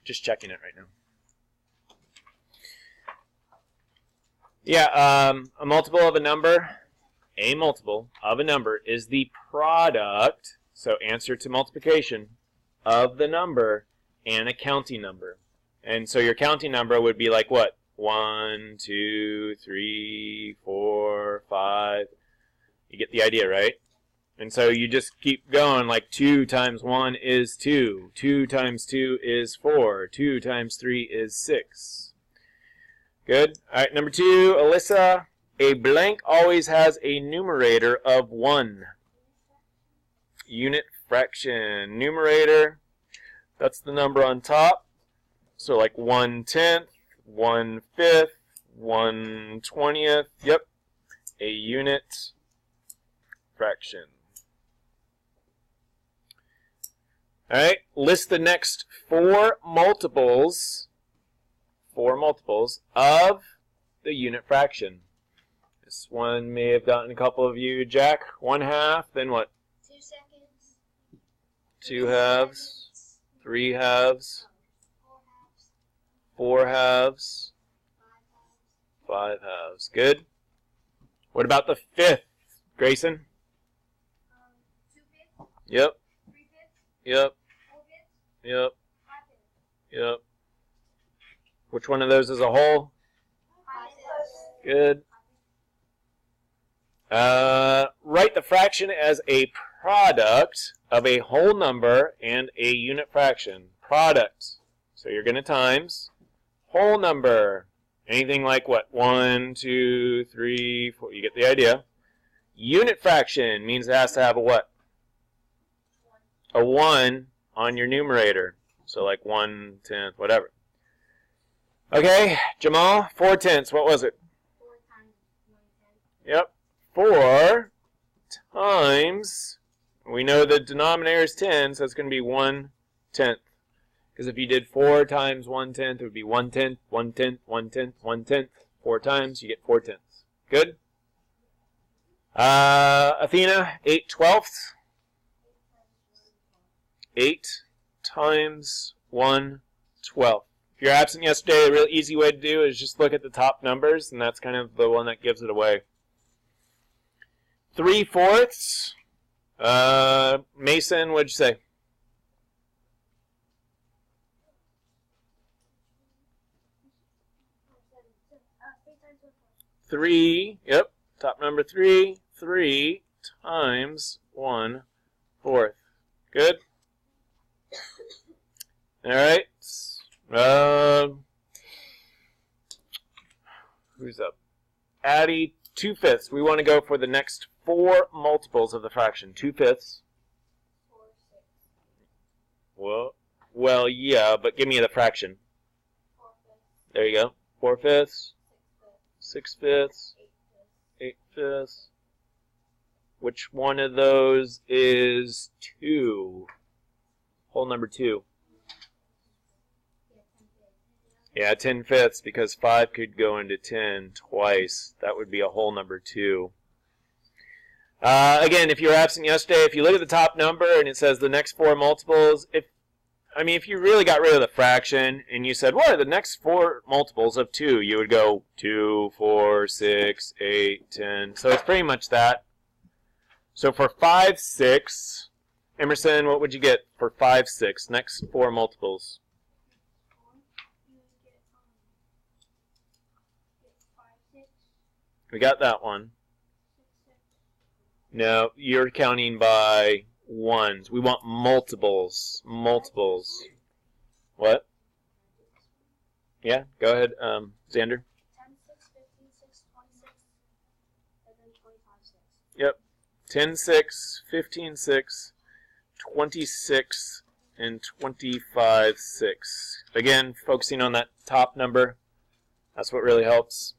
Just checking it right now. Yeah, a multiple of a number is the product, so answer to multiplication, of the number and a counting number. And so your counting number would be like what? 1, 2, 3, 4, 5. You get the idea, right? And so you just keep going, like 2 times 1 is 2. 2 times 2 is 4. 2 times 3 is 6. Good. All right, number 2, Alyssa. A blank always has a numerator of 1. Unit fraction. Numerator, that's the number on top. So like 1/10, 1/5, 1/20th. Yep. A unit fraction. All right, list the next 4 multiples of the unit fraction. This one may have gotten a couple of you, Jack. 1/2, then what? 2 seconds. 2 halves, 3 halves, 4 halves, 5 halves. Good. What about the 5th, Grayson? 2/5. Yep. 3/5. Yep. 4/5. Yep. 5/5. Yep. Which one of those is a whole? 5/5. Good. Write the fraction as a product of a whole number and a unit fraction. Product. So you're going to times whole number. Anything like what? 1, 2, 3, 4. You get the idea. Unit fraction means it has to have a what? A 1 on your numerator. So like 1/10, whatever. Okay, Jamal, 4/10. What was it? 4 times 1/10. Yep. 4 times, we know the denominator is 10, so it's going to be 1/10. Because if you did 4 times 1/10, it would be 1/10, 1/10, 1/10, 1/10. 4 times, you get 4/10. Good? Athena, 8/12. 8 times 1/12. If you're absent yesterday, a real easy way to do is just look at the top numbers, and that's kind of the one that gives it away. 3/4. Mason, what'd you say? 3. Yep. Top number 3. 3 times 1/4. Good. All right. Who's up? Addie, 2/5. We want to go for the next 4 multiples of the fraction. 2/5. 4, 6. Well, yeah, but give me the fraction. 4/5. There you go. 4/5. 6/5. 6/5. 8/5. 8/5. Which one of those is 2? Whole number 2. Yeah, 10/5, because 5 could go into 10 twice. That would be a whole number 2. Again, if you were absent yesterday, if you look at the top number and it says the next 4 multiples, if you really got rid of the fraction and you said, what are the next 4 multiples of 2? You would go 2, 4, 6, 8, 10. So it's pretty much that. So for 5, 6, Emerson, what would you get for 5, 6? Next 4 multiples. We got that one. No, you're counting by ones. We want multiples. Multiples. What? Yeah, go ahead, Xander. 10, 6, 15, 6, 26, and then 25, 6. Yep. 10, 6, 15, 6, 26, and 25, 6. Again, focusing on that top number. That's what really helps.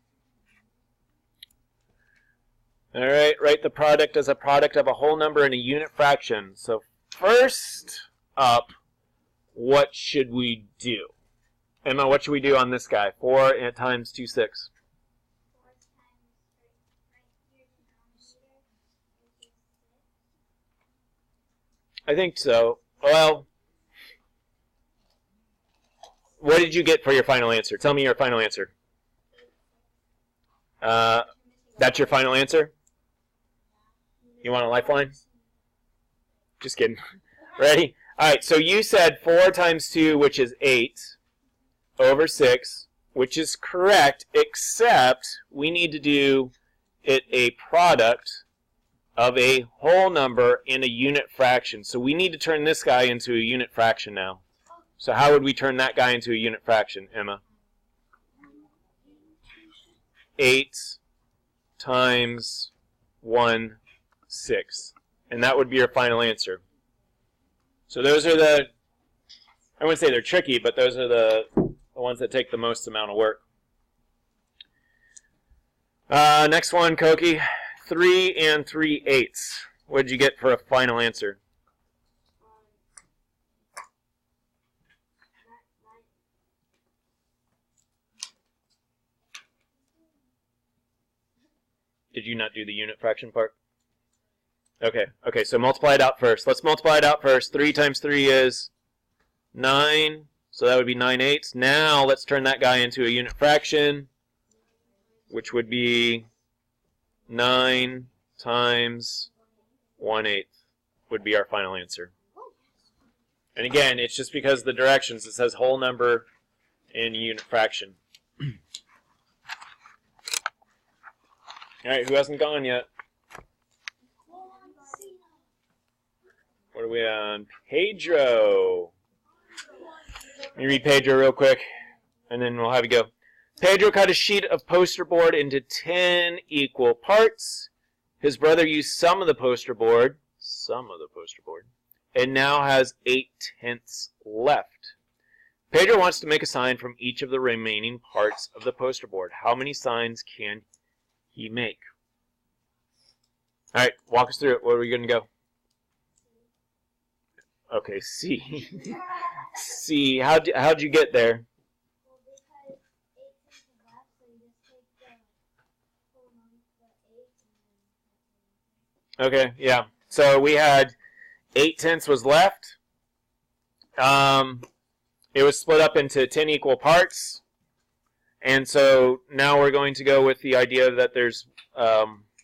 All right, write the product as a product of a whole number and a unit fraction. So first up, what should we do? Emma, what should we do on this guy? 4 times 2, 6. 4 times 3, right here, denominator, which is 6. I think so. Well, what did you get for your final answer? Tell me your final answer. That's your final answer? You want a lifeline? Just kidding. Ready? All right, so you said 4 times 2, which is 8, over 6, which is correct, except we need to do it a product of a whole number and a unit fraction. So we need to turn this guy into a unit fraction now. So how would we turn that guy into a unit fraction, Emma? 8 times 1, 6. And that would be your final answer. So those are the, I wouldn't say they're tricky, but those are the ones that take the most amount of work. Next one, Koki. 3 and 3/8. What did you get for a final answer? Did you not do the unit fraction part? Okay, so multiply it out first. Let's multiply it out first. 3 times 3 is 9, so that would be 9/8. Now let's turn that guy into a unit fraction, which would be 9 times 1/8 would be our final answer. And again, it's just because of the directions. It says whole number and unit fraction. All right, who hasn't gone yet? What are we on? Pedro. Let me read Pedro real quick, and then we'll have you go. Pedro cut a sheet of poster board into 10 equal parts. His brother used some of the poster board, and now has 8/10 left. Pedro wants to make a sign from each of the remaining parts of the poster board. How many signs can he make? All right, walk us through it. Where are we going to go? Okay, C. C. How'd you get there? Okay, yeah. So we had 8/10 was left. It was split up into 10 equal parts. And so now we're going to go with the idea that there's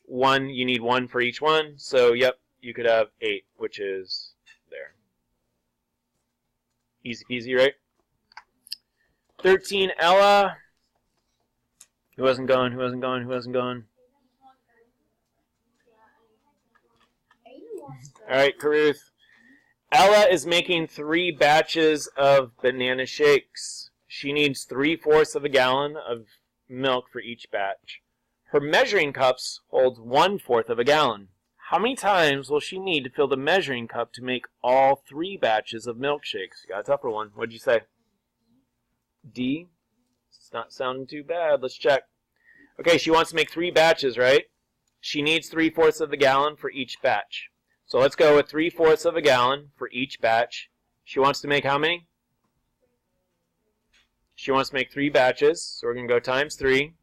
one, you need 1 for each one. So, yep, you could have 8, which is there. Easy peasy, right? 13, Ella. Who hasn't gone? Who hasn't gone? Who hasn't gone? All right, Caruth. Ella is making 3 batches of banana shakes. She needs 3/4 of a gallon of milk for each batch. Her measuring cups hold 1/4 of a gallon. How many times will she need to fill the measuring cup to make all 3 batches of milkshakes? You got a tougher one. What'd you say? D? It's not sounding too bad. Let's check. Okay, she wants to make 3 batches, right? She needs 3/4 of the gallon for each batch. So let's go with 3/4 of a gallon for each batch. She wants to make how many? She wants to make 3 batches, so we're going to go times 3.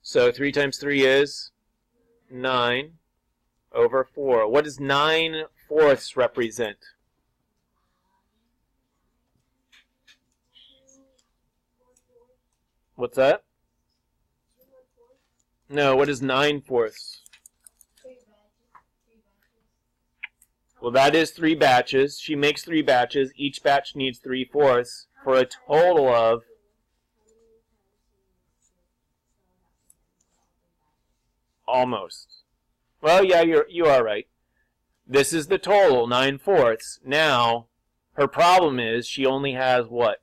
So 3 times 3 is 9 over 4. What does 9/4 represent? What's that? No, what is 9/4? Well, that is 3 batches. She makes 3 batches. Each batch needs 3/4 for a total of almost. Well, yeah, you are right. This is the total, 9/4. Now, her problem is she only has what?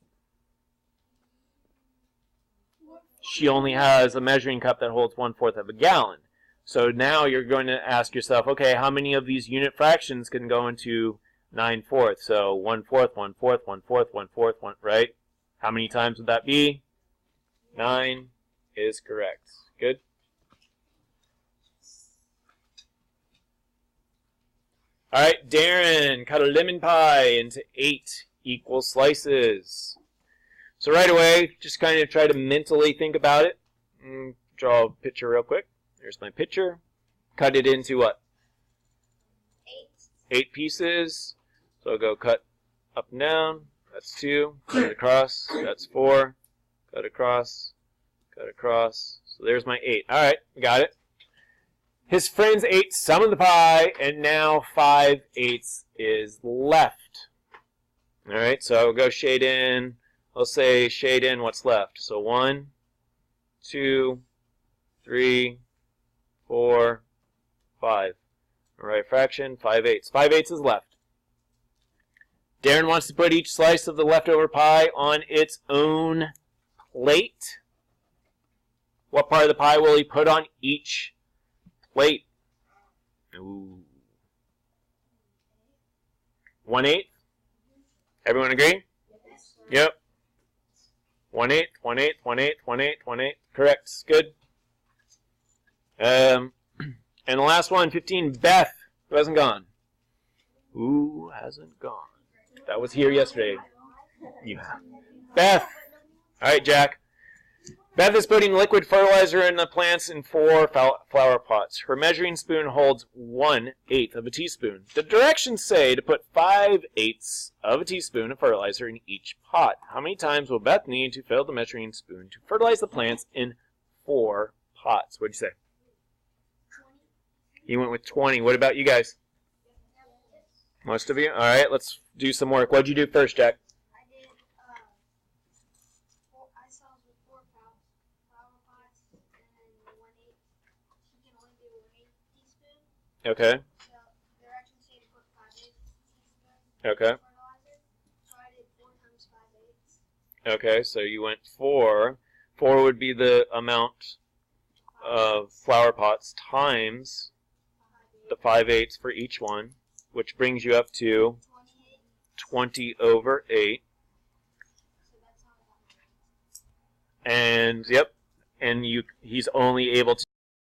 She only has a measuring cup that holds 1/4 of a gallon. So now you're going to ask yourself, okay, how many of these unit fractions can go into 9/4? So 1/4, 1/4, 1/4, 1/4, 1, right? How many times would that be? 9 is correct. Good? All right, Darren, cut a lemon pie into 8 equal slices. So right away, just kind of try to mentally think about it. Draw a picture real quick. There's my picture. Cut it into what? 8 pieces. So go cut up and down. That's 2. Cut it across. That's 4. Cut across. Cut across. So there's my 8. All right, got it. His friends ate some of the pie, and now 5/8 is left. All right, so I'll go shade in. I'll say shade in what's left. So 1, 2, 3, 4, 5. All right, fraction, 5/8. 5/8 is left. Darren wants to put each slice of the leftover pie on its own plate. What part of the pie will he put on each plate? Ooh. 1/8? Everyone agree? Yep. 1/8, 1/8, 1/8, 1/8, 1/8. Correct. Good. And the last one, 15, Beth, who hasn't gone. Who hasn't gone? That was here yesterday. Yeah. Beth. All right, Jack. Beth is putting liquid fertilizer in the plants in 4 flower pots. Her measuring spoon holds 1/8 of a teaspoon. The directions say to put 5/8 of a teaspoon of fertilizer in each pot. How many times will Beth need to fill the measuring spoon to fertilize the plants in 4 pots? What'd you say? 20. You went with 20. What about you guys? Most of you? All right, let's do some work. What'd you do first, Jack? I did, I saw with 4 flower pots and 1/8. You can only do 1/8 teaspoon. Okay. So the directions say to put 5/8 teaspoon. Okay. Fertilizer. So I did 4 times 5/8. Okay, so you went 4. 4 would be the amount of flower pots times the 5/8 for each one, which brings you up to 28. 20/8. So that's how I got my. And, yep, and he's only able to